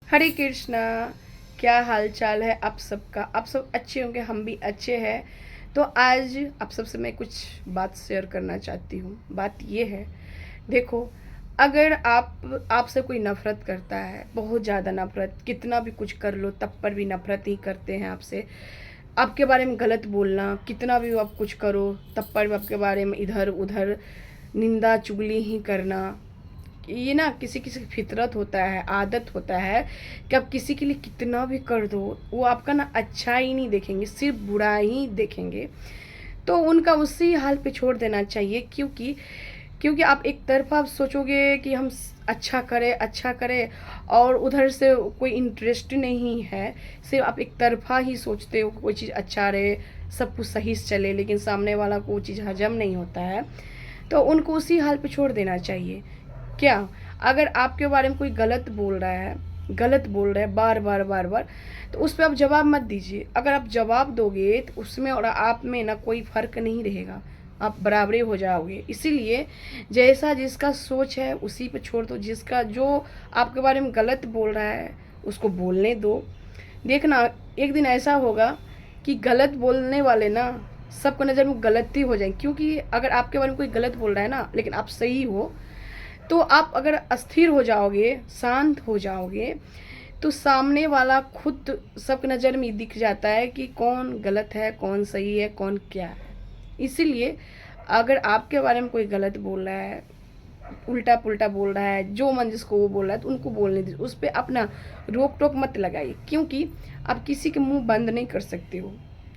हरे कृष्णा। क्या हाल चाल है आप सबका? आप सब अच्छे होंगे, हम भी अच्छे हैं। तो आज आप सबसे मैं कुछ बात शेयर करना चाहती हूँ। बात ये है, देखो, अगर आपसे कोई नफ़रत करता है, बहुत ज़्यादा नफ़रत, कितना भी कुछ कर लो तब पर भी नफ़रत ही करते हैं आपसे, आपके बारे में गलत बोलना, कितना भी आप कुछ करो तब पर भी आपके बारे में इधर उधर निंदा चुगली ही करना, ये ना किसी किसी की फितरत होता है, आदत होता है कि आप किसी के लिए कितना भी कर दो, वो आपका ना अच्छा ही नहीं देखेंगे, सिर्फ बुरा ही देखेंगे। तो उनका उसी हाल पे छोड़ देना चाहिए, क्योंकि क्योंकि आप एक तरफा आप सोचोगे कि हम अच्छा करें, और उधर से कोई इंटरेस्ट नहीं है, सिर्फ आप एक तरफा ही सोचते हो कि कोई चीज़ अच्छा रहे, सब कुछ सही से चले, लेकिन सामने वाला को वो चीज़ हजम नहीं होता है। तो उनको उसी हाल पे छोड़ देना चाहिए। क्या, अगर आपके बारे में कोई गलत बोल रहा है बार बार बार बार, तो उस पर आप जवाब मत दीजिए। अगर आप जवाब दोगे तो उसमें और आप में ना कोई फ़र्क नहीं रहेगा, आप बराबरी हो जाओगे। इसीलिए जैसा जिसका सोच है उसी पे छोड़ दो। जिसका जो आपके बारे में गलत बोल रहा है उसको बोलने दो। देखना, एक दिन ऐसा होगा कि गलत बोलने वाले ना सबको नज़र में गलत ही हो जाएंगे, क्योंकि अगर आपके बारे में कोई गलत बोल रहा है ना, लेकिन आप सही हो, तो आप अगर अस्थिर हो जाओगे, शांत हो जाओगे, तो सामने वाला खुद सबकी नज़र में दिख जाता है कि कौन गलत है, कौन सही है, कौन क्या है। इसीलिए अगर आपके बारे में कोई गलत बोल रहा है, उल्टा पुल्टा बोल रहा है, जो मन जिसको वो बोल रहा है, तो उनको बोलने दीजिए। उस पर अपना रोक टोक मत लगाइए, क्योंकि आप किसी के मुंह बंद नहीं कर सकते हो,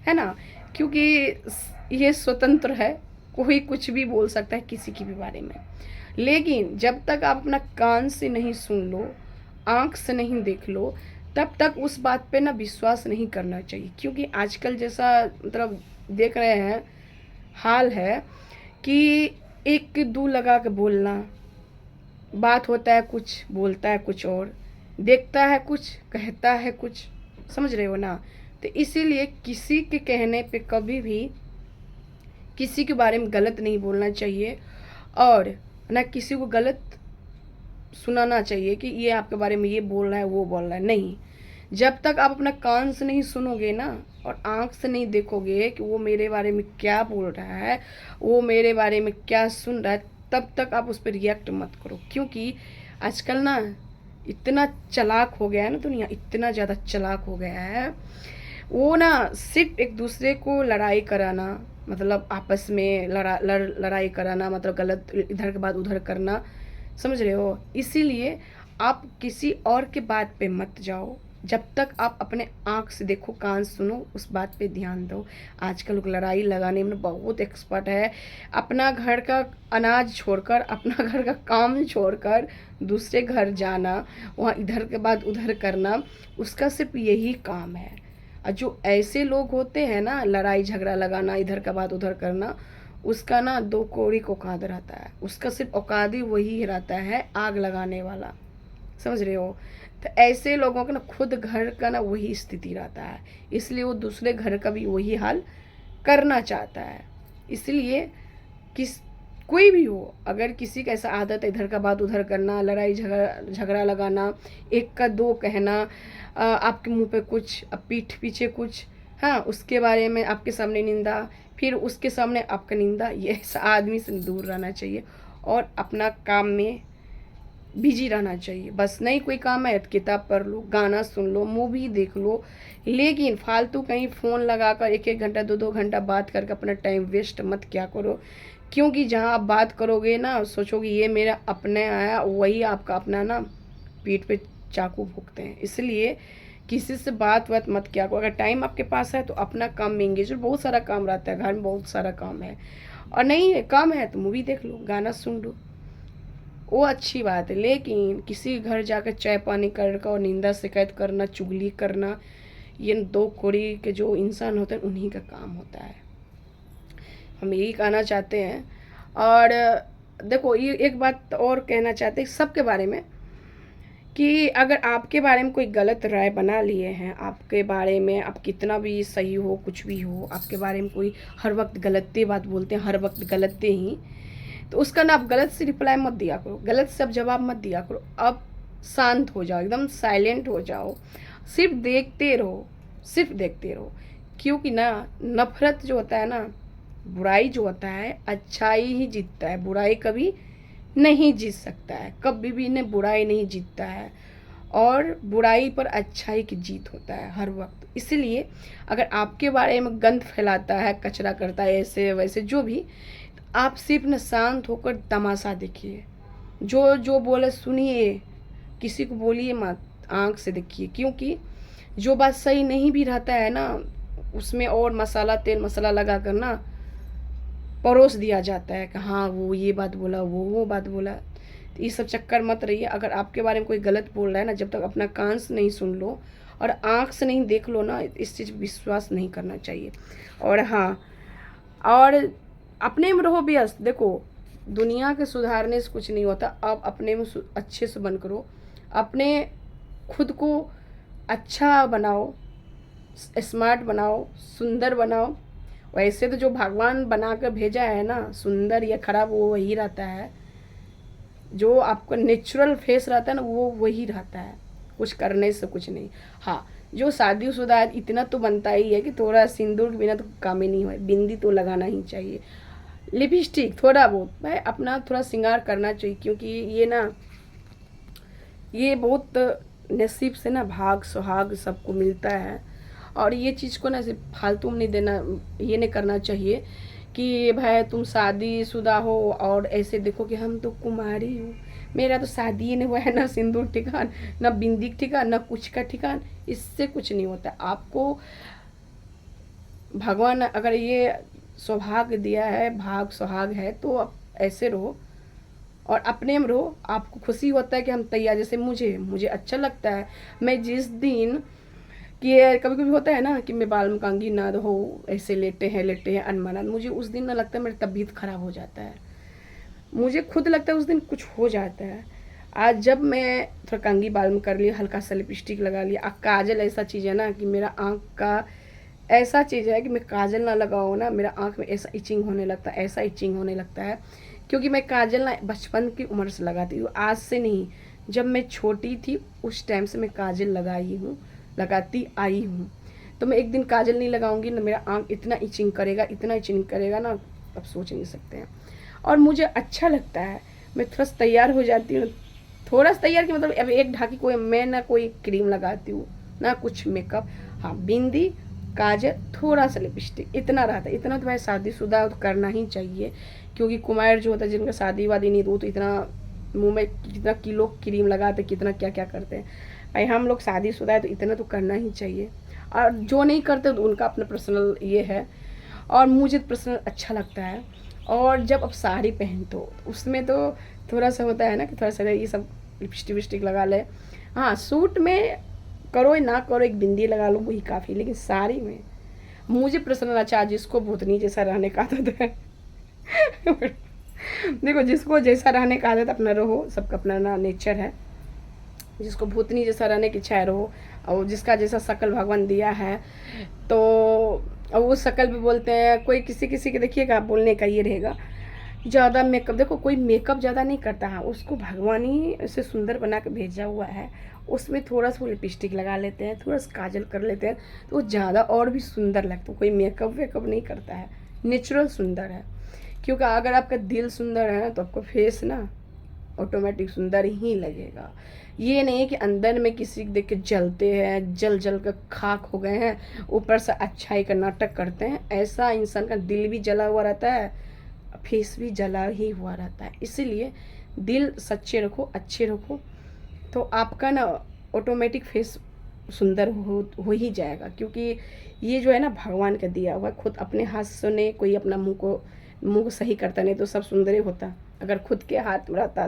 है ना। क्योंकि ये स्वतंत्र है, कोई कुछ भी बोल सकता है किसी के भी बारे में। लेकिन जब तक आप अपना कान से नहीं सुन लो, आँख से नहीं देख लो, तब तक उस बात पे ना विश्वास नहीं करना चाहिए। क्योंकि आजकल जैसा मतलब देख रहे हैं, हाल है कि एक दो लगा के बोलना, बात होता है कुछ, बोलता है कुछ और, देखता है कुछ, कहता है कुछ, समझ रहे हो ना। तो इसीलिए किसी के कहने पे कभी भी किसी के बारे में गलत नहीं बोलना चाहिए, और ना किसी को गलत सुनाना चाहिए कि ये आपके बारे में ये बोल रहा है, वो बोल रहा है। नहीं, जब तक आप अपना कान से नहीं सुनोगे ना, और आँख से नहीं देखोगे कि वो मेरे बारे में क्या बोल रहा है, वो मेरे बारे में क्या सुन रहा है, तब तक आप उस पर रिएक्ट मत करो। क्योंकि आजकल ना इतना चालाक हो गया है ना, दुनिया इतना ज़्यादा चालाक हो गया है, वो ना सिर्फ एक दूसरे को लड़ाई कराना, मतलब आपस में लड़ाई कराना, मतलब गलत इधर के बाद उधर करना, समझ रहे हो। इसीलिए आप किसी और के बात पे मत जाओ, जब तक आप अपने आँख से देखो, कान सुनो, उस बात पे ध्यान दो। आजकल लोग लड़ाई लगाने में बहुत एक्सपर्ट है। अपना घर का अनाज छोड़कर, अपना घर का काम छोड़कर दूसरे घर जाना, वहाँ इधर के बाद उधर करना, उसका सिर्फ यही काम है। और जो ऐसे लोग होते हैं ना, लड़ाई झगड़ा लगाना, इधर का बात उधर करना, उसका ना दो कौड़ी को औकात रहता है। उसका सिर्फ औकात ही वही रहता है, आग लगाने वाला, समझ रहे हो। तो ऐसे लोगों का ना खुद घर का ना वही स्थिति रहता है, इसलिए वो दूसरे घर का भी वही हाल करना चाहता है। इसलिए किस कोई भी हो, अगर किसी का ऐसा आदत है इधर का बात उधर करना, लड़ाई झगड़ा झगड़ा लगाना, एक का दो कहना, आपके मुंह पे कुछ, पीठ पीछे कुछ, हाँ, उसके बारे में आपके सामने निंदा, फिर उसके सामने आपका निंदा, ये ऐसा आदमी से दूर रहना चाहिए और अपना काम में बिजी रहना चाहिए। बस नहीं कोई काम है तो किताब पढ़ लो, गाना सुन लो, मूवी देख लो, लेकिन फालतू कहीं फ़ोन लगाकर एक एक घंटा दो दो घंटा बात करके अपना टाइम वेस्ट मत क्या करो। क्योंकि जहाँ आप बात करोगे ना, सोचोगे ये मेरा अपने आया, वही आपका अपना ना पीठ पे चाकू भोंकते हैं। इसलिए किसी से बात मत क्या करो। अगर टाइम आपके पास है तो अपना काम में एंगेज, बहुत सारा काम रहता है, घर में बहुत सारा काम है, और नहीं है काम है तो मूवी देख लो, गाना सुन लो, वो अच्छी बात है। लेकिन किसी के घर जाकर चाय पानी कर और निंदा शिकायत करना, चुगली करना, ये दो कौड़ी के जो इंसान होते हैं उन्हीं का काम होता है। हम यही कहना चाहते हैं। और देखो, ये एक बात और कहना चाहते हैं सबके बारे में, कि अगर आपके बारे में कोई गलत राय बना लिए हैं, आपके बारे में आप कितना भी सही हो, कुछ भी हो, आपके बारे में कोई हर वक्त गलत बात बोलते हैं, हर वक्त गलत ही, तो उसका ना आप गलत से रिप्लाई मत दिया करो, गलत से आप जवाब मत दिया करो। अब शांत हो जाओ, एकदम साइलेंट हो जाओ, सिर्फ देखते रहो, सिर्फ देखते रहो। क्योंकि ना नफरत जो होता है ना, बुराई जो होता है, अच्छाई ही जीतता है, बुराई कभी नहीं जीत सकता है, कभी भी ने बुराई नहीं जीतता है। और बुराई पर अच्छाई की जीत होता है हर वक्त। इसलिए अगर आपके बारे में गंद फैलाता है, कचरा करता है, ऐसे वैसे जो भी, तो आप सिर्फ न शांत होकर तमाशा देखिए, जो जो बोले सुनिए, किसी को बोलिए मत, आंख से देखिए। क्योंकि जो बात सही नहीं भी रहता है ना, उसमें और मसाला, तेल मसाला लगा कर ना परोस दिया जाता है कि हाँ वो ये बात बोला, वो बात बोला। तो ये सब चक्कर मत रहिए। अगर आपके बारे में कोई गलत बोल रहा है ना, जब तक अपना कान से नहीं सुन लो और आँख से नहीं देख लो ना, इस चीज़ पर विश्वास नहीं करना चाहिए। और हाँ, और अपने में रहो व्यस्त। देखो, दुनिया के सुधारने से कुछ नहीं होता, आप अपने में अच्छे से बन करो, अपने खुद को अच्छा बनाओ, स्मार्ट बनाओ, सुंदर बनाओ। वैसे तो जो भगवान बना कर भेजा है ना, सुंदर या खराब वो वही रहता है, जो आपका नेचुरल फेस रहता है ना वो वही रहता है, कुछ करने से कुछ नहीं। हाँ, जो शादीशुदा है इतना तो बनता ही है कि थोड़ा सिंदूर के बिना तो काम ही नहीं हो, बिंदी तो लगाना ही चाहिए, लिपस्टिक थोड़ा बहुत भाई अपना थोड़ा श्रृंगार करना चाहिए। क्योंकि ये ना, ये बहुत नसीब से ना भाग सुहाग सबको मिलता है। और ये चीज़ को ना सिर्फ फालतू में नहीं देना, ये नहीं करना चाहिए कि भाई तुम शादीशुदा हो और ऐसे देखो कि हम तो कुमारी हूँ, मेरा तो शादी ही नहीं हुआ है, ना सिंदूर ठिकान, ना बिंदी ठिकान, ना कुछ का ठिकान। इससे कुछ नहीं होता। आपको भगवान अगर ये सौभाग्य दिया है, भाग सुहाग है, तो आप ऐसे रहो और अपने में रहो। आपको खुशी होता है कि हम तैयार, जैसे मुझे अच्छा लगता है, मैं जिस दिन कि कभी कभी होता है ना कि मैं बाल में कंघी ना हो, ऐसे लेटे हैं अनमना, मुझे उस दिन ना लगता है मेरी तबीयत खराब हो जाता है, मुझे खुद लगता है उस दिन कुछ हो जाता है। आज जब मैं थोड़ा कंघी बाल में कर लिया, हल्का सा लिपस्टिक लगा लिया, काजल ऐसा चीज़ है ना कि मेरा आँख का ऐसा चीज़ है कि मैं काजल ना लगाऊँ ना, मेरा आँख में ऐसा इचिंग होने लगता है, ऐसा इचिंग होने लगता है। क्योंकि मैं काजल ना बचपन की उम्र से लगाती हूँ, आज से नहीं, जब मैं छोटी थी उस टाइम से मैं काजल लगाई हूँ, लगाती आई हूँ। तो मैं एक दिन काजल नहीं लगाऊंगी ना, मेरा आँख इतना इचिंग करेगा, इतना इचिंग करेगा ना, आप सोच नहीं सकते हैं। और मुझे अच्छा लगता है, मैं थोड़ा सा तैयार हो जाती हूँ, थोड़ा सा तैयार की मतलब अब एक ढाकी, कोई मैं ना कोई क्रीम लगाती हूँ ना कुछ मेकअप। हाँ, बिंदी, काजल, थोड़ा सा लिपस्टिक, इतना रहता है। इतना तो भाई शादीशुदा तो करना ही चाहिए। क्योंकि कुमार जो होता है, जिनका शादी वादी नहीं, तो इतना मुंह में कितना किलो क्रीम लगाते, कितना क्या क्या करते हैं। भाई हम लोग शादीशुदा है तो इतना तो करना ही चाहिए। और जो नहीं करते तो उनका अपना पर्सनल ये है, और मुझे पर्सनल अच्छा लगता है। और जब अब साड़ी पहनते उसमें तो थोड़ा सा होता है ना कि थोड़ा सा ये सब लिपस्टिक विस्टिक लगा ले। हाँ, सूट में करो या ना करो, एक बिंदी लगा लो वही काफ़ी, लेकिन साड़ी में मुझे पर्सनल अच्छा, जिसको भूतनी जैसा रहने का आदत है देखो, जिसको जैसा रहने का आदत अपना रहो, सबका अपना ना नेचर है। जिसको भूतनी जैसा रहने की इच्छा है रहो, और जिसका जैसा शकल भगवान दिया है, तो अब वो शकल भी बोलते हैं। कोई किसी किसी के देखिएगा बोलने का ये रहेगा, ज़्यादा मेकअप, देखो कोई मेकअप ज़्यादा नहीं करता है, उसको भगवान ही उसे सुंदर बना के भेजा हुआ है, उसमें थोड़ा सा लिपस्टिक लगा लेते हैं, थोड़ा सा काजल कर लेते हैं, तो वो ज़्यादा और भी सुंदर लगता है। कोई मेकअप वेकअप नहीं करता है, नेचुरल सुंदर है। क्योंकि अगर आपका दिल सुंदर है ना, तो आपका फेस ना ऑटोमेटिक सुंदर ही लगेगा। ये नहीं कि अंदर में किसी को देख के जलते हैं, जल जल कर खाक हो गए हैं, ऊपर से अच्छाई का नाटक करते हैं। ऐसा इंसान का दिल भी जला हुआ रहता है, फेस भी जला ही हुआ रहता है। इसीलिए दिल सच्चे रखो, अच्छे रखो, तो आपका ना ऑटोमेटिक फेस सुंदर हो ही जाएगा। क्योंकि ये जो है ना भगवान का दिया हुआ, खुद अपने हाथ से नहीं कोई अपना मुंह को सही करता, नहीं तो सब सुंदर ही होता अगर खुद के हाथ में रहता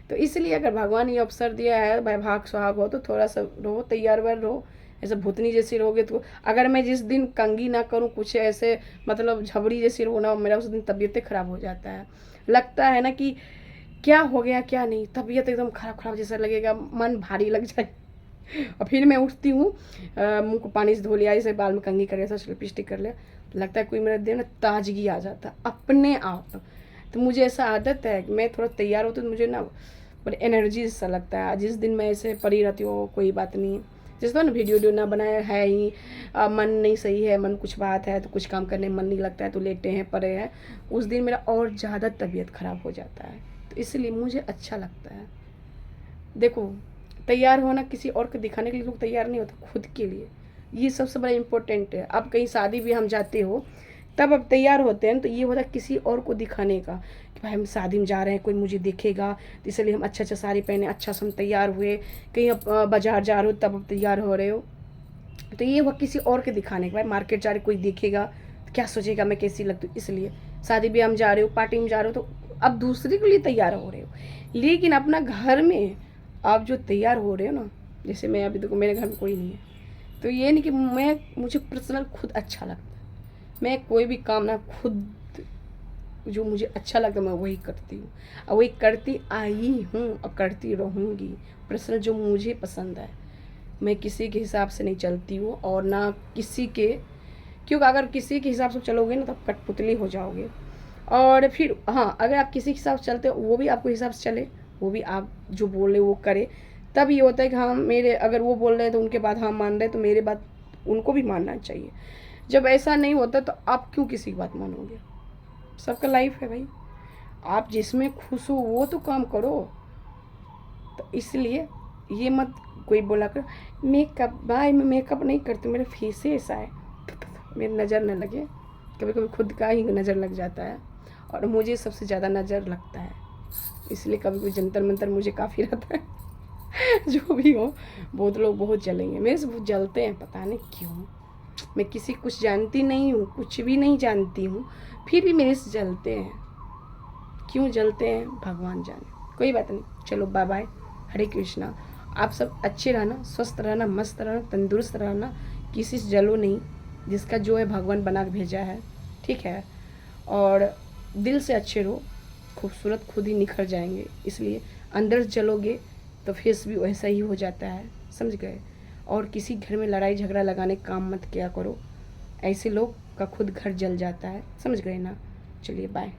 तो इसलिए अगर भगवान ये अवसर दिया है, भाई भाग सुहाग हो, तो थोड़ा सा रहो, तैयार व्यार रहो। ऐसे भूतनी जैसी रहोगे तो, अगर मैं जिस दिन कंघी ना करूँ, कुछ ऐसे मतलब झबरी जैसी रहो ना, मेरा उस दिन तबीयत खराब हो जाता है। लगता है ना कि क्या हो गया क्या नहीं, तबीयत एकदम खराब खराब जैसा लगेगा, मन भारी लग जाए। और फिर मैं उठती हूँ, मुंह को पानी से धो लिया, जैसे बाल में कंघी कर लिया, लिपस्टिक कर लिया, तो लगता है कोई मेरे देह में ताजगी आ जाता अपने आप। तो मुझे ऐसा आदत है कि मैं थोड़ा तैयार होती तो मुझे ना पर एनर्जी सा लगता है। जिस दिन मैं ऐसे पड़ी रहती हूँ कोई बात नहीं, जिस तरह ना वीडियो ना बनाया है ही, मन नहीं सही है, मन कुछ बात है तो कुछ काम करने में मन नहीं लगता है तो लेटे हैं पड़े हैं, उस दिन मेरा और ज़्यादा तबीयत ख़राब हो जाता है। तो इसलिए मुझे अच्छा लगता है। देखो, तैयार होना किसी और को दिखाने के लिए लोग तैयार नहीं होते, खुद के लिए ये सबसे बड़ा इम्पोर्टेंट है। अब कहीं शादी भी हम जाते हो तब अब तैयार होते हैं तो ये होता है किसी और को दिखाने का कि भाई हम शादी में जा रहे हैं, कोई मुझे देखेगा, तो इसलिए हम अच्छा साड़ी पहने, अच्छा से हम तैयार हुए। कहीं अब बाजार जा रहे हो तब अब तैयार हो रहे हो, तो ये हुआ किसी और के दिखाने का। भाई मार्केट जा रहे कोई देखेगा तो क्या सोचेगा मैं कैसी लगती हूँ, इसलिए शादी ब्याह में जा रहे हो, पार्टी में जा रहे हो तो अब दूसरे के लिए तैयार हो रहे हो। लेकिन अपना घर में आप जो तैयार हो रहे हो ना, जैसे मैं अभी देखो मेरे घर में कोई नहीं है, तो ये नहीं कि मुझे पर्सनल खुद अच्छा लगता है। मैं कोई भी काम ना खुद जो मुझे अच्छा लगता है मैं वही करती हूँ, और वही करती आई हूँ और करती रहूँगी। पर्सनल जो मुझे पसंद है, मैं किसी के हिसाब से नहीं चलती हूँ और ना किसी के, क्योंकि अगर किसी के हिसाब से चलोगे ना तब कठपुतली हो जाओगे। और फिर हाँ, अगर आप किसी के हिसाब से चलते हो वो भी आपको हिसाब से चले, वो भी आप जो बोल रहे वो करे, तब ये होता है कि हाँ मेरे अगर वो बोल रहे हैं तो उनके बात हाँ मान रहे हैं तो मेरे बात उनको भी मानना चाहिए। जब ऐसा नहीं होता तो आप क्यों किसी की बात मानोगे? सबका लाइफ है भाई, आप जिसमें खुश हो वो तो काम करो। तो इसलिए ये मत कोई बोला कर मेकअप, भाई मैं मेकअप नहीं करती, मेरा फेस ही ऐसा है, मेरी नज़र न लगे। कभी कभी खुद का ही नज़र लग जाता है और मुझे सबसे ज़्यादा नज़र लगता है, इसलिए कभी कोई जंतर मंतर मुझे काफ़ी रहता है। जो भी हो, बहुत लोग बहुत जलेंगे मेरे से, बहुत जलते हैं, पता नहीं क्यों। मैं किसी कुछ जानती नहीं हूँ, कुछ भी नहीं जानती हूँ, फिर भी मेरे से जलते हैं। क्यों जलते हैं भगवान जाने। कोई बात नहीं, चलो बाय बाय, हरे कृष्णा। आप सब अच्छे रहना, स्वस्थ रहना, मस्त रहना, तंदुरुस्त रहना, किसी से जलो नहीं। जिसका जो है भगवान बना के भेजा है, ठीक है। और दिल से अच्छे रहो, खूबसूरत खुद ही निखर जाएंगे। इसलिए अंदर से जलोगे तो फेस भी वैसा ही हो जाता है, समझ गए। और किसी घर में लड़ाई झगड़ा लगाने का काम मत किया करो, ऐसे लोग का खुद घर जल जाता है, समझ गए ना। चलिए बाय।